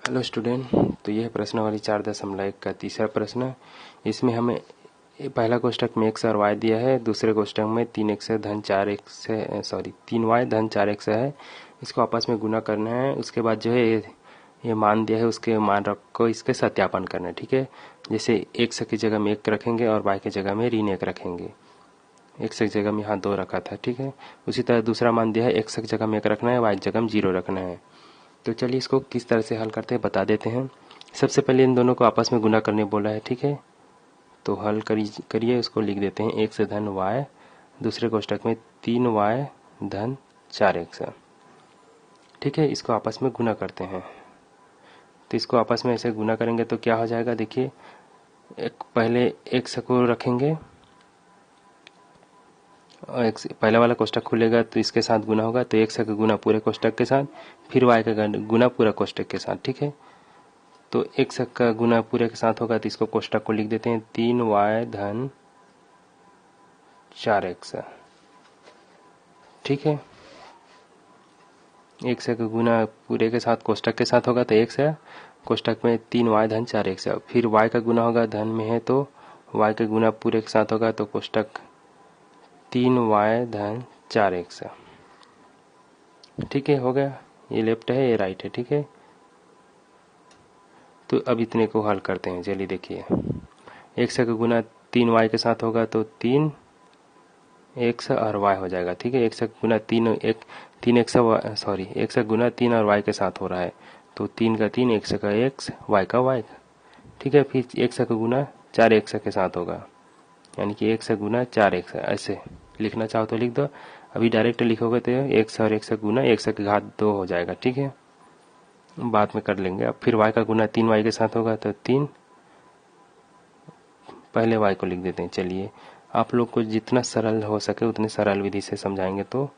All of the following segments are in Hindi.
Hello student. तो यह प्रश्नावली 4.1 का तीसरा प्रश्न। इसमें हमें पहला कोष्टक में x और y दिया है, दूसरे कोष्टक में 3x धन 4x 3y धन 4x है। इसको आपस में गुना करना है। उसके बाद जो है ये मान दिया है, उसके मान को इसके सत्यापन करना है। ठीक है, जैसे x की जगह में 1 रखेंगे और y की जगह में ऋण 1 रखेंगे। x की जगह में यहाँ 2 रखा था। ठीक है, उसी तरह दूसरा मान दिया है, x की जगह में 1 रखना है, y की जगह में 0 रखना है। तो चलिए इसको किस तरह से हल करते हैं बता देते हैं। सबसे पहले इन दोनों को आपस में गुना करने बोला है। ठीक है, तो हल करिए। उसको लिख देते हैं x धन y, दूसरे कोष्टक में 3y धन 4x। ठीक है, इसको आपस में गुना करते हैं। तो इसको आपस में ऐसे गुना करेंगे तो क्या हो जाएगा, देखिए पहले x को रखेंगे और x पहला वाला कोष्टक खुलेगा तो इसके साथ गुना होगा, तो x का गुना पूरे कोष्टक के साथ, फिर y का गुना पूरा कोष्टक के साथ। ठीक है, तो x का गुना पूरे के साथ होगा तो इसको कोष्टक को लिख देते हैं 3y धन 4x। ठीक है, x का गुना पूरे के साथ कोष्टक के साथ होगा तो x है, कोष्टक में 3y धन 4x। फिर y का गुना होगा, धन में है तो y का गुना पूरे के साथ होगा तो कोष्टक 3y धन 4x। ठीक है, हो गया। ये लेफ्ट है, ये राइट है। ठीक है, तो अब इतने को हल करते हैं। चलिए देखिए, x का गुना 3y के साथ होगा तो 3x और y हो जाएगा। ठीक है, x का गुना 3x x का गुना 3 और y के साथ हो रहा है तो 3 का 3, x का x, y का y। ठीक है, फिर x का गुना 4x के साथ होगा, यानी कि x का गुना 4x। ऐसे लिखना चाहो तो लिख दो, अभी डायरेक्ट लिखोगे तो x और x का गुना x की घात 2 हो जाएगा। ठीक है, बाद में कर लेंगे। अब फिर y का गुना 3y के साथ होगा तो 3, पहले y को लिख देते हैं। चलिए, आप लोग को जितना सरल हो सके उतने सरल विधि से समझाएंगे, तो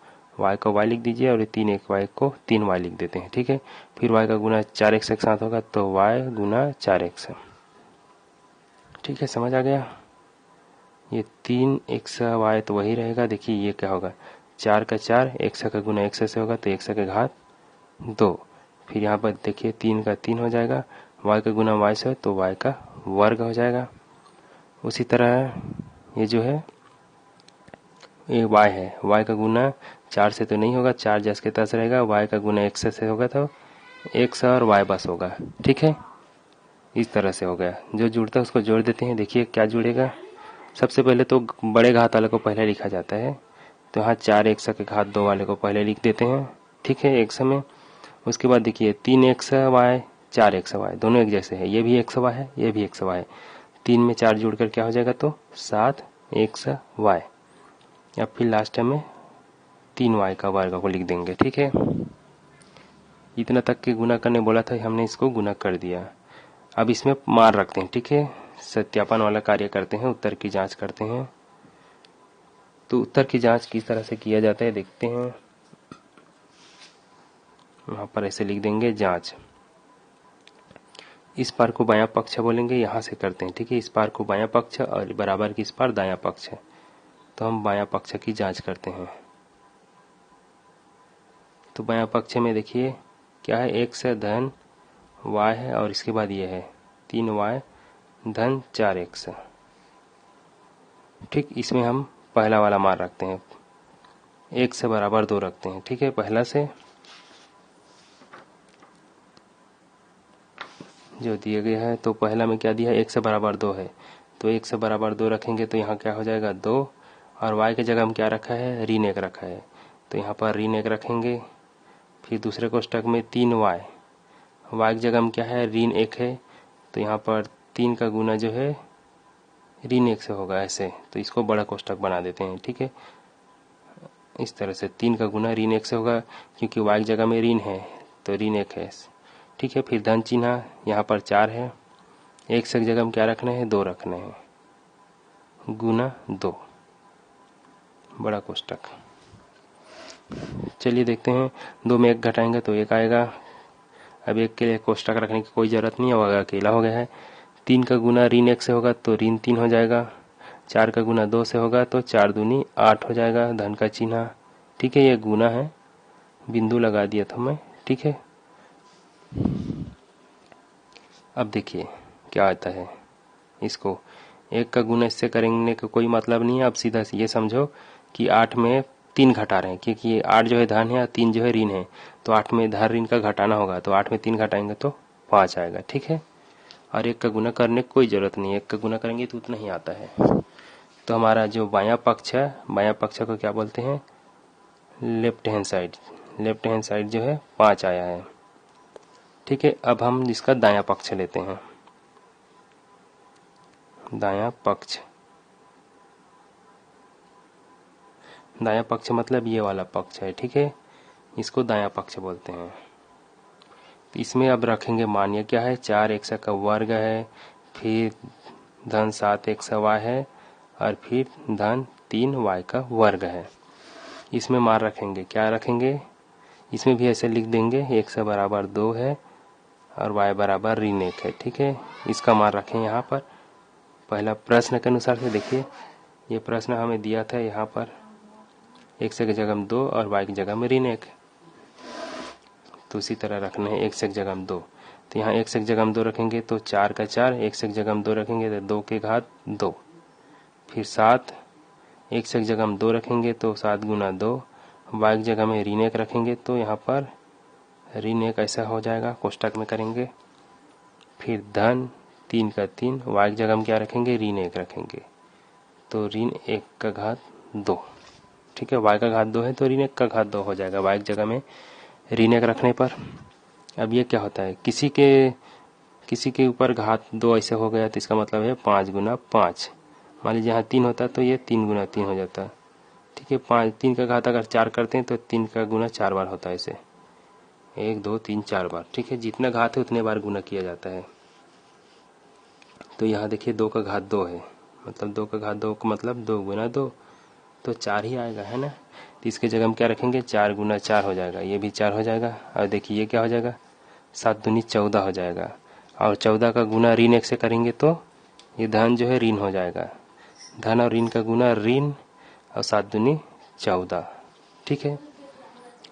y को y लिख दीजिए और 3y को 3y लिख देते हैं। ठीक है, फिर y का गुना 4x के साथ होगा तो y गुना 4x। ठीक है, समझ आ गया। ये 3x y तो वही रहेगा। देखिए ये क्या होगा, 4 का 4, x का गुना x से होगा तो x के घात 2। फिर यहाँ पर देखिए 3 का 3 हो जाएगा, y का गुना y से तो y का वर्ग हो जाएगा। उसी तरह ये जो है ये y है, y का गुना 4 से तो नहीं होगा, 4 जस के तस रहेगा, y का गुना x से होगा तो x और y बस होगा। ठीक है, इस तरह से हो गया। जो जुड़ता है उसको जोड़ देते हैं। देखिए क्या जुड़ेगा, सबसे पहले तो बड़े घात वाले को पहले लिखा जाता है, तो यहाँ 4x के घात 2 वाले को पहले लिख देते हैं। ठीक है, x में। उसके बाद देखिए 3xy 4xy दोनों एक जैसे है, ये भी xy है, ये भी xy है। 3 में 4 जुड़कर क्या हो जाएगा तो 7xy। अब फिर लास्ट में 3y का वर्ग को लिख देंगे। ठीक है, इतना तक के गुना करने बोला था, हमने इसको गुना कर दिया। अब इसमें मान रखते हैं। ठीक है, सत्यापन वाला कार्य करते हैं, उत्तर की जांच करते हैं। तो उत्तर की जांच किस तरह से किया जाता है देखते हैं। वहां पर ऐसे लिख देंगे जांच, इस पार को बायां पक्ष बोलेंगे, यहां से करते हैं। ठीक है, इस पार को बायां पक्ष और बराबर की इस पार दायां पक्ष है, तो हम बायां पक्ष की जांच करते हैं। तो बायां पक्ष में देखिए क्या है, x धन y है और इसके बाद ये है 3y धन 4x। ठीक, इसमें हम पहला वाला मान रखते हैं, x बराबर 2 रखते हैं। ठीक है, पहला से जो दिया गया है, तो पहला में क्या दिया है, x बराबर 2 है, तो x बराबर 2 रखेंगे तो यहाँ क्या हो जाएगा 2, और y की जगह हम क्या रखा है, ऋण 1 रखा है, तो यहाँ पर ऋण 1 रखेंगे। फिर दूसरे कोष्टक में 3y, y की जगह हम क्या है, ऋण 1 है, तो यहाँ पर 3 का गुना जो है ऋण 1 से होगा ऐसे, तो इसको बड़ा कोष्टक बना देते हैं। ठीक है, इस तरह से 3 का गुना ऋण 1 से होगा, क्योंकि y की जगह में ऋण है तो ऋण 1 है। ठीक है, फिर धन चिन्ह, यहाँ पर 4 है, एक से जगह हम क्या रखना है, 2 रखना है, गुना 2 बड़ा कोष्टक। चलिए देखते हैं, 2 में 1 घटाएंगे तो 1 आएगा। अब 1 के लिए कोष्टक रखने की कोई जरूरत नहीं है, अकेला हो गया है। 3 का गुना ऋण 1 से होगा तो ऋण 3 हो जाएगा, 4 का गुना 2 से होगा तो 4 दूनी 8 हो जाएगा, धन का चिन्ह। ठीक है, ये गुना है, बिंदु लगा दिया था मैं। ठीक है, अब देखिए क्या आता है, इसको 1 का गुना इससे करने का कोई मतलब नहीं है। अब सीधा से ये समझो कि 8 में 3 घटा रहे हैं, क्योंकि 8 जो है धन है और 3 जो है ऋण है, तो 8 में धन ऋण का घटाना होगा, तो 8 में 3 घटाएंगे तो 5 आएगा। ठीक है, और 1 का गुना करने की कोई ज़रूरत नहीं है, 1 का गुना करेंगे तो उतना ही आता है। तो हमारा जो बायां पक्ष है, बायां पक्ष को क्या बोलते हैं, left hand side. Left hand side जो है 5 आया है। ठीक है, अब हम इसका दायां पक्ष लेते हैं। दायां पक्ष, दायां पक्ष मतलब ये वाला पक्ष है। ठीक है, इसको दायां पक्ष बोलते हैं। तो इसमें अब रखेंगे मान, क्या है, 4x का वर्ग है, फिर धन 7x y है, और फिर धन 3y का वर्ग है। इसमें मान रखेंगे, क्या रखेंगे, इसमें भी ऐसे लिख देंगे, x बराबर 2 है और y बराबर ऋण 1 है। ठीक है, इसका मान रखें यहाँ पर। पहला प्रश्न के अनुसार से देखिए, ये प्रश्न हमें दिया था, यहाँ पर x की जगह में 2 और y की जगह में ऋण 1, तो उसी तरह रखना है x की जगह में 2। तो यहाँ x की जगह में 2 रखेंगे तो 4 का 4, x की जगह में 2 रखेंगे तो 2 के घात 2, फिर 7, x की जगह में 2 रखेंगे तो 7 गुना 2, y की जगह में ऋण 1 रखेंगे तो यहाँ पर ऋण 1 ऐसा हो जाएगा, कोष्टक में करेंगे। फिर धन 3 का 3, y की जगह में क्या रखेंगे, ऋण 1 रखेंगे, तो ऋण 1 का घात 2। ठीक है, y का घात 2 है तो ऋण 1 का घात 2 हो जाएगा y की जगह में ऋण 1 रखने पर। अब ये क्या होता है, किसी के ऊपर घात 2 ऐसे हो गया तो इसका मतलब है 5 गुना 5। मान लीजिए यहाँ 3 होता तो ये 3 गुना 3 हो जाता। ठीक है, 3 का घात अगर 4 करते हैं तो 3 का गुना 4 बार होता है, ऐसे 1 2 3 4 बार। ठीक है, जितना घात है उतने बार गुना किया जाता है। तो यहाँ देखिए 2 का घात 2 है, मतलब 2 का घात 2 का मतलब 2 गुना 2, तो 4 ही आएगा, है ना। तो इसके जगह हम क्या रखेंगे, 4 गुना 4 हो जाएगा, ये भी 4 हो जाएगा। और देखिए ये क्या हो जाएगा, 7 दूनी 14 हो जाएगा, और 14 का गुना ऋण 1 से करेंगे तो ये धन जो है ऋण हो जाएगा। धन और ऋण का गुना ऋण, और 7 दूनी 14। ठीक है,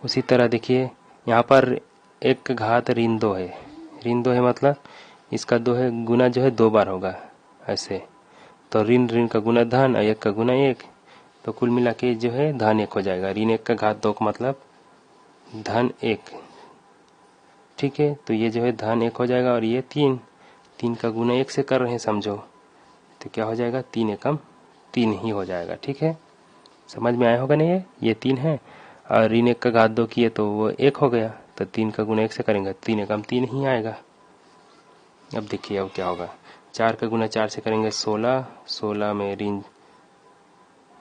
उसी तरह देखिए यहाँ पर 1 का घात ऋण 2 है, ऋण 2 है मतलब इसका 2 है गुना जो है 2 बार होगा ऐसे, तो ऋण ऋण का गुना धन और 1 का गुना 1, तो कुल मिला के जो है धन 1 हो जाएगा। ऋण 1 का घात 2 का मतलब धन 1। ठीक है, तो ये जो है धन 1 हो जाएगा, और ये 3 का गुना 1 से कर रहे हैं समझो, तो क्या हो जाएगा, 3 एकम 3 ही हो जाएगा। ठीक है, समझ में आया होगा नहीं, ये 3 है, और ऋण 1 का घात 2 किए तो वो 1 हो गया, तो 3 का गुना 1 से करेंगे 3 एकम 3 ही आएगा। अब देखिए अब क्या होगा, 4 का गुना 4 से करेंगे 16, 16 में ऋण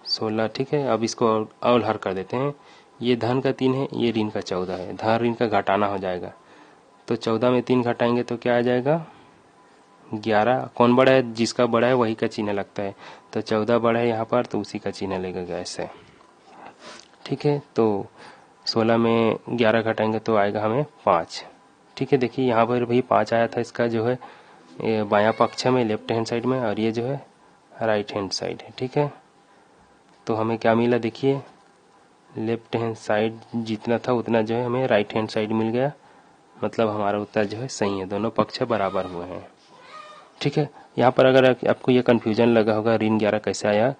16। ठीक है, अब इसको और हर कर देते हैं, ये धन का 3 है, ये ऋण का 14 है, धन ऋण का घटाना हो जाएगा, तो 14 में 3 घटाएंगे तो क्या आ जाएगा, 11। कौन बड़ा है, जिसका बड़ा है वही का चिन्ह लगता है, तो 14 बड़ा है यहाँ पर, तो उसी का चिन्ह लगेगा ऐसे। ठीक है, तो 16 में 11 घटाएंगे तो आएगा हमें 5। ठीक है, देखिए यहाँ पर भी 5 आया था, इसका जो है बायां पक्ष में लेफ्ट हैंड साइड में, और ये जो है राइट हैंड साइड है। ठीक है, तो हमें क्या मिला, देखिए लेफ्ट हैंड साइड जितना था उतना जो है हमें राइट हैंड साइड मिल गया, मतलब हमारा उत्तर जो है सही है, दोनों पक्ष बराबर हुए हैं। ठीक है, यहाँ पर अगर आपको ये कन्फ्यूजन लगा होगा ऋण 11 कैसे आया,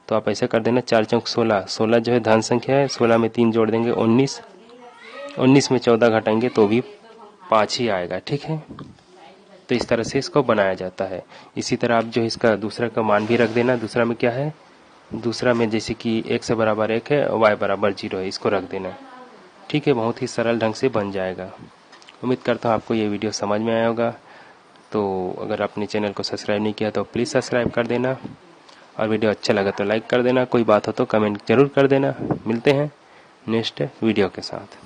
तो आप ऐसे कर देना, 4 चौक 16, 16 जो है धन संख्या है, 16 में 3 जोड़ देंगे 19, 19 में 14 घटाएंगे तो भी 5 ही आएगा। ठीक है, तो इस तरह से इसको बनाया जाता है। इसी तरह आप जो इसका दूसरा का मान भी रख देना, दूसरा में क्या है, दूसरा में जैसे कि x बराबर 1 है और y बराबर 0 है, इसको रख देना। ठीक है, बहुत ही सरल ढंग से बन जाएगा। उम्मीद करता हूँ आपको ये वीडियो समझ में आया होगा। तो अगर आपने चैनल को सब्सक्राइब नहीं किया तो प्लीज़ सब्सक्राइब कर देना, और वीडियो अच्छा लगा तो लाइक कर देना, कोई बात हो तो कमेंट जरूर कर देना। मिलते हैं नेक्स्ट वीडियो के साथ।